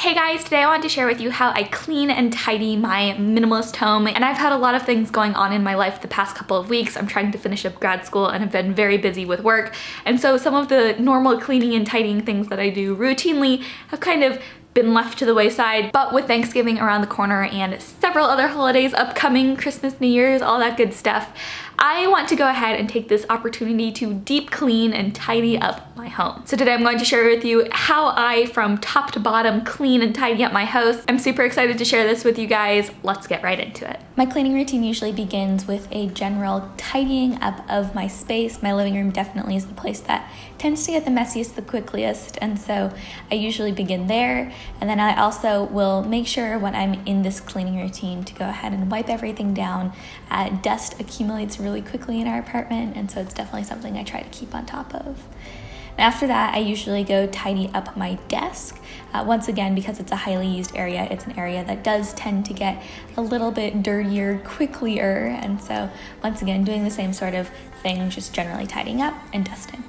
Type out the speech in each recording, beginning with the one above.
Hey guys, today I wanted to share with you how I clean and tidy my minimalist home. And I've had a lot of things going on in my life the past couple of weeks. I'm trying to finish up grad school and have been very busy with work. And so some of the normal cleaning and tidying things that I do routinely have kind of been left to the wayside. But with Thanksgiving around the corner and several other holidays upcoming, Christmas, New Year's, all that good stuff, I want to go ahead and take this opportunity to deep clean and tidy up my home. So today I'm going to share with you how I, from top to bottom, clean and tidy up my house. I'm super excited to share this with you guys. Let's get right into it. My cleaning routine usually begins with a general tidying up of my space. My living room definitely is the place that tends to get the messiest the quickest, and so I usually begin there. And then I also will make sure when I'm in this cleaning routine to go ahead and wipe everything down. Dust accumulates really quickly in our apartment, and so it's definitely something I try to keep on top of. And after that, I usually go tidy up my desk. Once again, because it's a highly used area, it's an area that does tend to get a little bit dirtier quicklier, and so once again, doing the same sort of thing, just generally tidying up and dusting.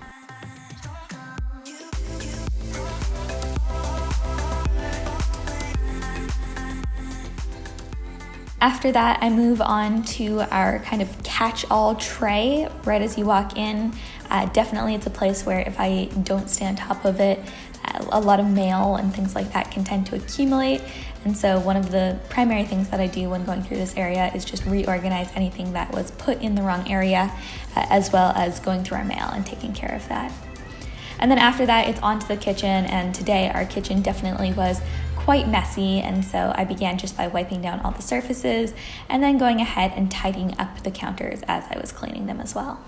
After that, I move on to our kind of catch-all tray right as you walk in. Definitely it's a place where if I don't stay on top of it, a lot of mail and things like that can tend to accumulate. And so one of the primary things that I do when going through this area is just reorganize anything that was put in the wrong area, as well as going through our mail and taking care of that. And then after that, it's on to the kitchen, and today our kitchen definitely was quite messy, and so I began just by wiping down all the surfaces and then going ahead and tidying up the counters as I was cleaning them as well.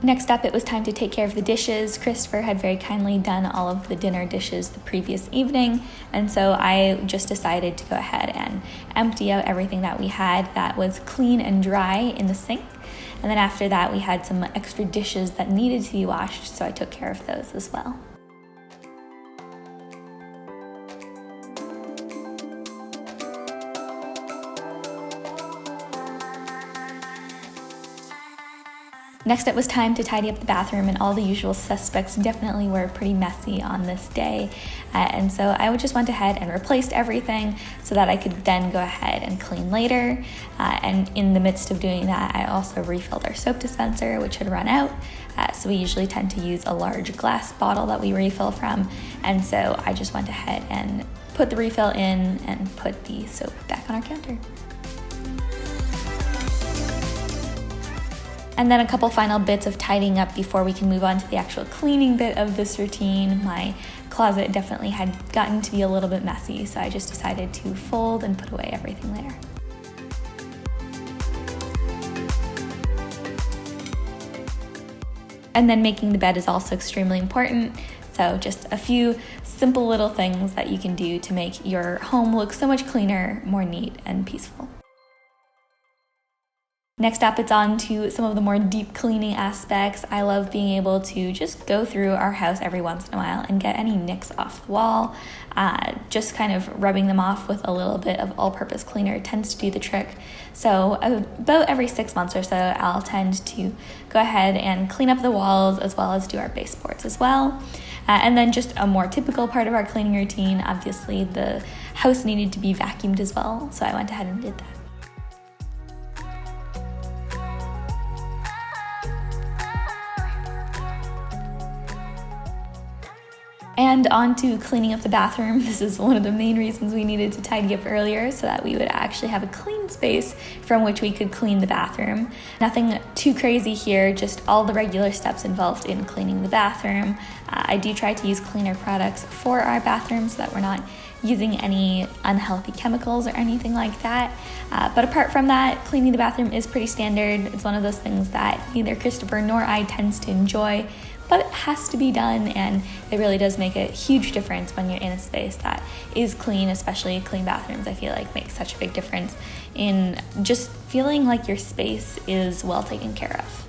Next up, it was time to take care of the dishes. Christopher had very kindly done all of the dinner dishes the previous evening, and so I just decided to go ahead and empty out everything that we had that was clean and dry in the sink. And then after that, we had some extra dishes that needed to be washed, so I took care of those as well. Next, it was time to tidy up the bathroom, and all the usual suspects definitely were pretty messy on this day. And so I just went ahead and replaced everything so that I could then go ahead and clean later. And in the midst of doing that, I also refilled our soap dispenser, which had run out. So we usually tend to use a large glass bottle that we refill from. And so I just went ahead and put the refill in and put the soap back on our counter. And then a couple final bits of tidying up before we can move on to the actual cleaning bit of this routine. My closet definitely had gotten to be a little bit messy, so I just decided to fold and put away everything there. And then making the bed is also extremely important. So just a few simple little things that you can do to make your home look so much cleaner, more neat, and peaceful. Next up, it's on to some of the more deep cleaning aspects. I love being able to just go through our house every once in a while and get any nicks off the wall. Just kind of rubbing them off with a little bit of all-purpose cleaner tends to do the trick. So about every 6 months or so, I'll tend to go ahead and clean up the walls as well as do our baseboards as well. And then just a more typical part of our cleaning routine, obviously the house needed to be vacuumed as well, so I went ahead and did that. And on to cleaning up the bathroom. This is one of the main reasons we needed to tidy up earlier, so that we would actually have a clean space from which we could clean the bathroom. Nothing too crazy here, just all the regular steps involved in cleaning the bathroom. I do try to use cleaner products for our bathroom so that we're not using any unhealthy chemicals or anything like that. But apart from that, cleaning the bathroom is pretty standard. It's one of those things that neither Christopher nor I tends to enjoy, but it has to be done, and it really does make a huge difference when you're in a space that is clean, especially clean bathrooms. I feel like makes such a big difference in just feeling like your space is well taken care of.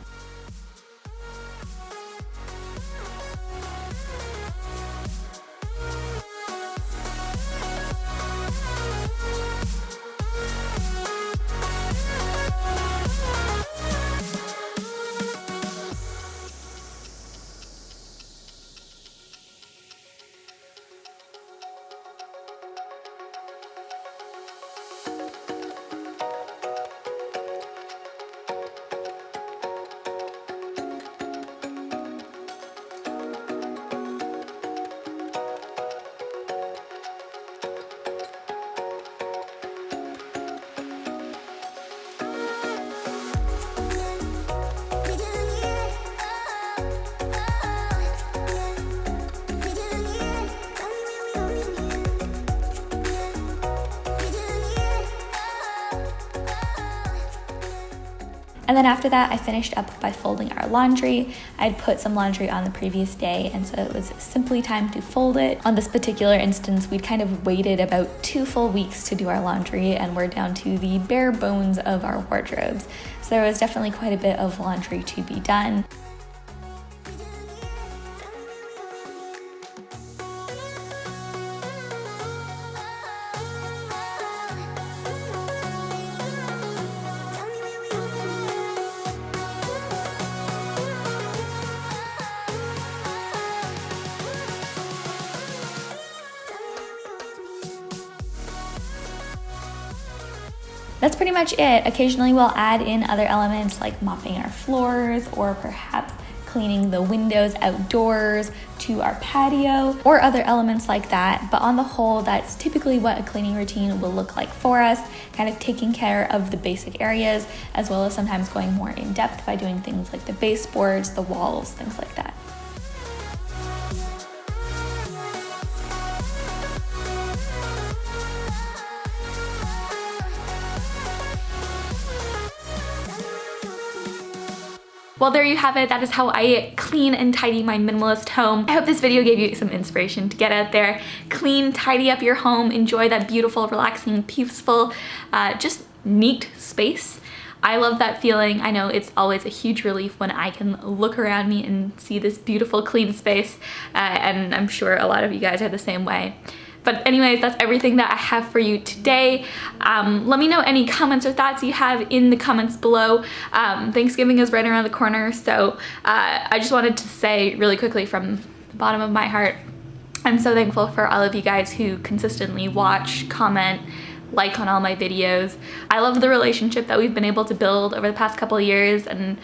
And then after that, I finished up by folding our laundry. I'd put some laundry on the previous day, and so it was simply time to fold it. On this particular instance, we'd kind of waited about 2 full weeks to do our laundry, and we're down to the bare bones of our wardrobes. So there was definitely quite a bit of laundry to be done. That's pretty much it. Occasionally we'll add in other elements like mopping our floors or perhaps cleaning the windows outdoors to our patio or other elements like that. But on the whole, that's typically what a cleaning routine will look like for us, kind of taking care of the basic areas as well as sometimes going more in depth by doing things like the baseboards, the walls, things like that. Well, there you have it. That is how I clean and tidy my minimalist home. I hope this video gave you some inspiration to get out there, clean, tidy up your home, enjoy that beautiful, relaxing, peaceful, just neat space. I love that feeling. I know it's always a huge relief when I can look around me and see this beautiful, clean space, and I'm sure a lot of you guys are the same way. But anyways, that's everything that I have for you today. Let me know any comments or thoughts you have in the comments below. Thanksgiving is right around the corner, so I just wanted to say really quickly from the bottom of my heart, I'm so thankful for all of you guys who consistently watch, comment, like on all my videos. I love the relationship that we've been able to build over the past couple of years, and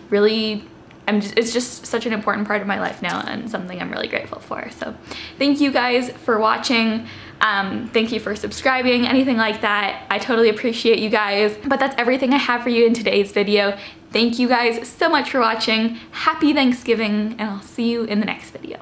really it's just such an important part of my life now and something I'm really grateful for. So thank you guys for watching. Thank you for subscribing, anything like that. I totally appreciate you guys. But that's everything I have for you in today's video. Thank you guys so much for watching. Happy Thanksgiving, and I'll see you in the next video.